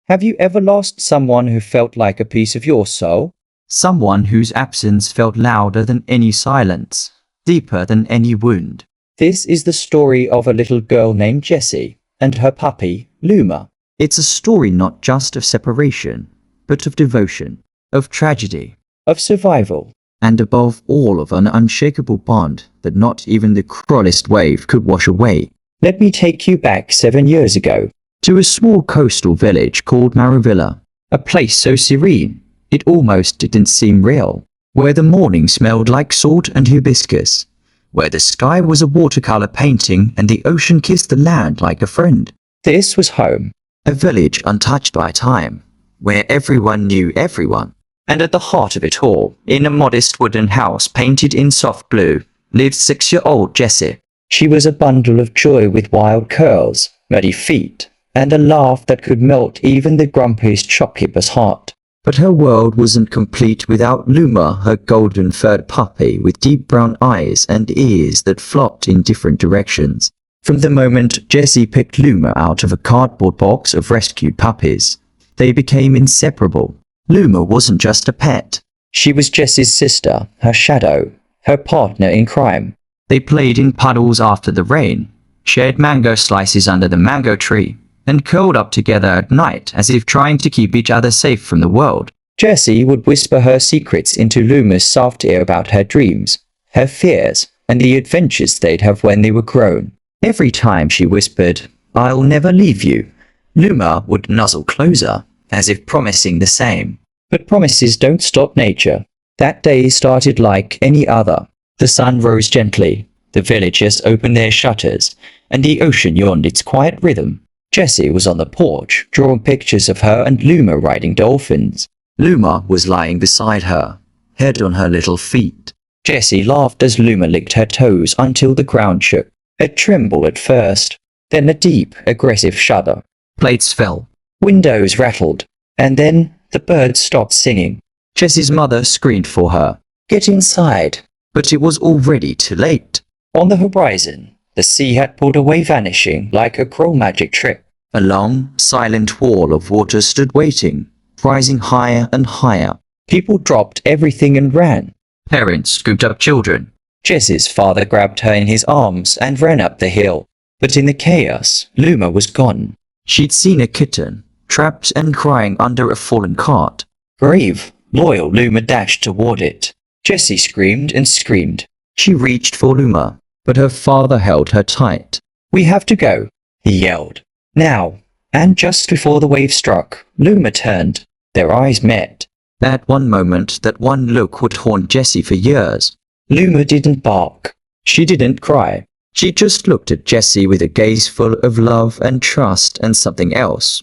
Have you ever lost someone who felt like a piece of your soul? Someone whose absence felt louder than any silence, deeper than any wound. This is the story of a little girl named Jessi and her puppy, Luma. It's a story not just of separation, but of devotion, of tragedy, Of survival. and above all of an unshakable bond that not even the cruelest wave could wash away. Let me take you back 7 years ago. To a small coastal village called Maravilla, a place so serene it almost didn't seem real, where the morning smelled like salt and hibiscus, where the sky was a watercolor painting and the ocean kissed the land like a friend. This was home. A village untouched by time, where everyone knew everyone. And at the heart of it all, in a modest wooden house painted in soft blue, lived 6-year-old Jessi. She was a bundle of joy with wild curls, muddy feet, and a laugh that could melt even the grumpiest shopkeeper's heart. But her world wasn't complete without Luma, her golden-furred puppy with deep brown eyes and ears that flopped in different directions. From the moment Jessi picked Luma out of a cardboard box of rescued puppies, They became inseparable. Luma wasn't just a pet. she was Jessi's sister, her shadow, her partner in crime. They played in puddles after the rain, shared mango slices under the mango tree, and curled up together at night as if trying to keep each other safe from the world. Jessi would whisper her secrets into Luma's soft ear about her dreams, her fears, and the adventures they'd have when they were grown. Every time she whispered, "I'll never leave you," Luma would nuzzle closer, as if promising the same. But promises don't stop nature. That day started like any other. The sun rose gently, the villagers opened their shutters, and the ocean yawned its quiet rhythm. Jessi was on the porch, drawing pictures of her and Luma riding dolphins. Luma was lying beside her, head on her little feet. Jessi laughed as Luma licked her toes until the ground shook. A tremble at first, then a deep, aggressive shudder. Plates fell. Windows rattled, and then the birds stopped singing. Jessi's mother screamed for her, "Get inside." but it was already too late. On the horizon, the sea had pulled away, vanishing like a cruel magic trick. A long, silent wall of water stood waiting, rising higher and higher. People dropped everything and ran. Parents scooped up children. Jessi's father grabbed her in his arms and ran up the hill. But in the chaos, Luma was gone. She'd seen a kitten, trapped and crying under a fallen cart. Brave, loyal Luma dashed toward it. Jessi screamed and screamed. She reached for Luma, but her father held her tight. "We have to go," he yelled. "Now." And just before the wave struck, Luma turned. Their eyes met. That one moment, that one look would haunt Jessi for years. Luma didn't bark. She didn't cry. She just looked at Jessi with a gaze full of love and trust and something else.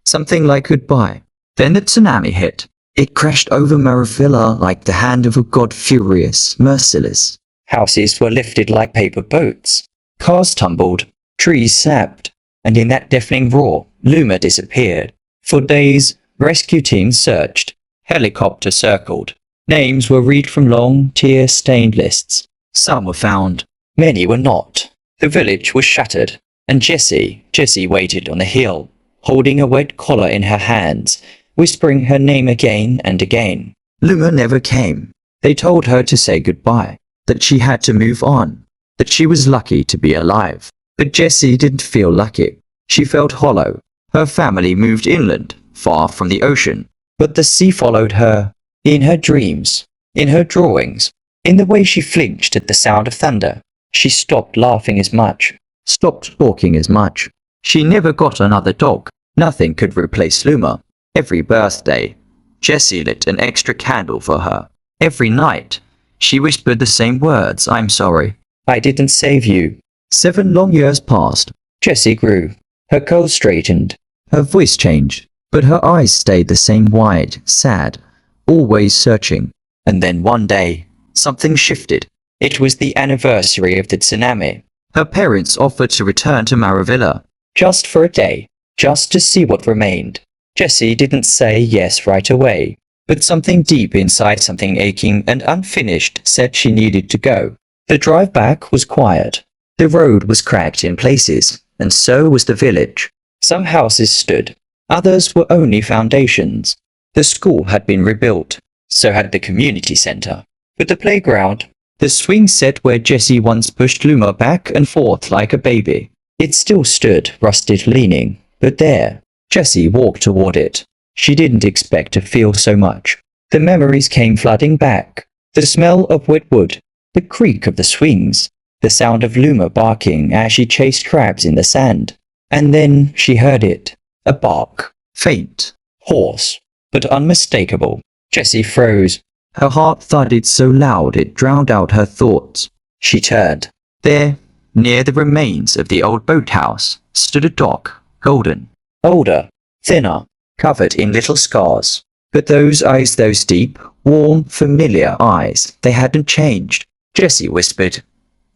Something like goodbye. Then the tsunami hit. It crashed over Maravilla like the hand of a god, furious, merciless. Houses were lifted like paper boats. Cars tumbled. Trees snapped. And in that deafening roar, Luma disappeared. For days, rescue teams searched. Helicopters circled. Names were read from long, tear-stained lists. Some were found. Many were not. The village was shattered. And Jessi waited on the hill, holding a wet collar in her hands, whispering her name again and again. Luma never came. They told her to say goodbye, that she had to move on, that she was lucky to be alive. But Jessi didn't feel lucky. She felt hollow. Her family moved inland, far from the ocean. But the sea followed her, in her dreams, in her drawings, in the way she flinched at the sound of thunder. She stopped laughing as much, Stopped talking as much. She never got another dog. Nothing could replace Luma. Every birthday, Jessi lit an extra candle for her. Every night, she whispered the same words, "I'm sorry." "I didn't save you." 7 long years passed. Jessi grew. Her curls straightened. Her voice changed, but her eyes stayed the same, wide, sad, always searching. And then one day, something shifted. It was the anniversary of the tsunami. Her parents offered to return to Maravilla. Just for a day. Just to see what remained. Jessi didn't say yes right away. But something deep inside, something aching and unfinished, said she needed to go. The drive back was quiet. The road was cracked in places, and so was the village. Some houses stood. Others were only foundations. The school had been rebuilt, so had the community center. But the playground, the swing set where Jessi once pushed Luma back and forth like a baby, it still stood, rusted, leaning. But there, Jessi walked toward it. She didn't expect to feel so much. The memories came flooding back. The smell of wet wood, the creak of the swings, the sound of Luma barking as she chased crabs in the sand. And then she heard it. A bark. Faint. Hoarse. But unmistakable. Jessi froze. Her heart thudded so loud it drowned out her thoughts. She turned. There, near the remains of the old boathouse, stood a dog, golden. Older. Thinner. Covered in little scars. But those eyes, those deep, warm, familiar eyes, they hadn't changed. Jessi whispered.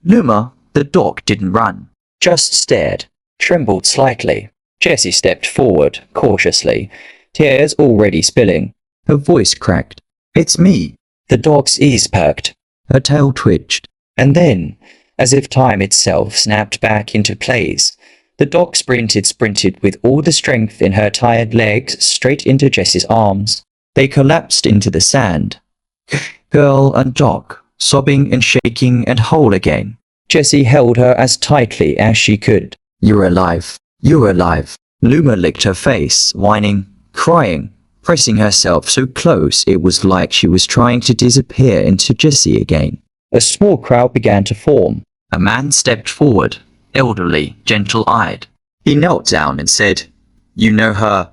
Luma, the dog didn't run. Just stared. Trembled slightly. Jessi stepped forward, cautiously, tears already spilling. Her voice cracked. It's me. The dog's ears perked. Her tail twitched. And then, as if time itself snapped back into place, the dog sprinted with all the strength in her tired legs straight into Jessi's arms. They collapsed into the sand. Girl and dog, sobbing and shaking and whole again. Jessi held her as tightly as she could. You're alive. You're alive. Luma licked her face, whining, crying, pressing herself so close it was like she was trying to disappear into Jessi again. A small crowd began to form. A man stepped forward, elderly, gentle-eyed. He knelt down and said, You know her?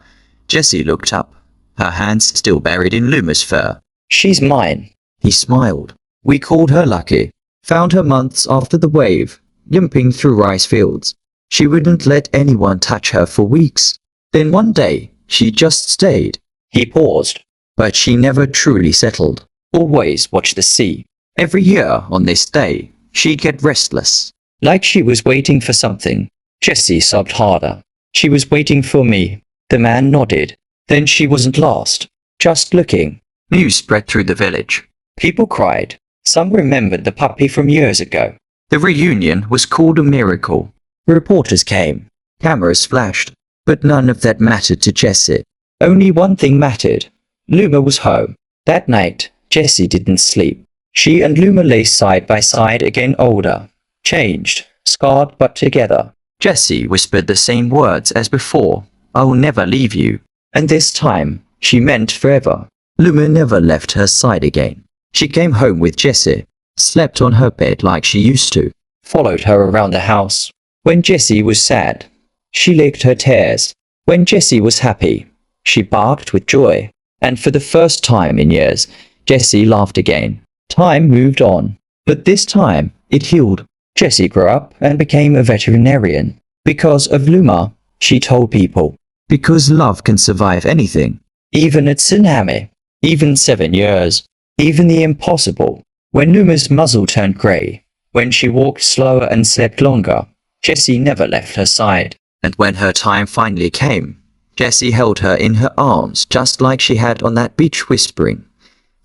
Jessi looked up, her hands still buried in Luma's fur. She's mine. He smiled. We called her lucky. Found her months after the wave, limping through rice fields. She wouldn't let anyone touch her for weeks. Then one day, she just stayed. He paused. But she never truly settled. Always watched the sea. Every year on this day, she'd get restless. Like she was waiting for something. Jessi sobbed harder. She was waiting for me. The man nodded. Then she wasn't lost. Just looking. News spread through the village. People cried. Some remembered the puppy from years ago. The reunion was called a miracle. Reporters came. Cameras flashed. But none of that mattered to Jessi. Only one thing mattered. Luma was home. That night, Jessi didn't sleep. She and Luma lay side by side again, older. Changed. Scarred but together. Jessi whispered the same words as before. I'll never leave you. And this time, she meant forever. Luma never left her side again. She came home with Jessi. Slept on her bed like she used to. Followed her around the house. When Jessi was sad, she licked her tears. When Jessi was happy, she barked with joy. And for the first time in years, Jessi laughed again. Time moved on. But this time, it healed. Jessi grew up and became a veterinarian. Because of Luma, she told people. Because love can survive anything. Even a tsunami. Even 7 years. Even the impossible. When Luma's muzzle turned grey. When she walked slower and slept longer. Jessi never left her side. And when her time finally came, Jessi held her in her arms just like she had on that beach, whispering,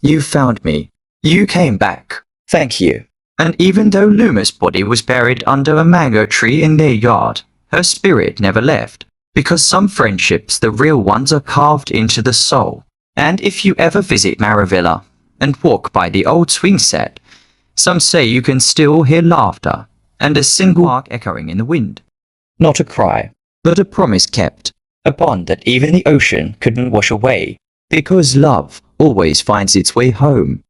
You found me. You came back. Thank you. And even though Luma's body was buried under a mango tree in their yard, her spirit never left. Because some friendships, the real ones, are carved into the soul. And if you ever visit Maravilla and walk by the old swing set, some say you can still hear laughter and a single bark echoing in the wind. Not a cry, but a promise kept. A bond that even the ocean couldn't wash away. Because love always finds its way home.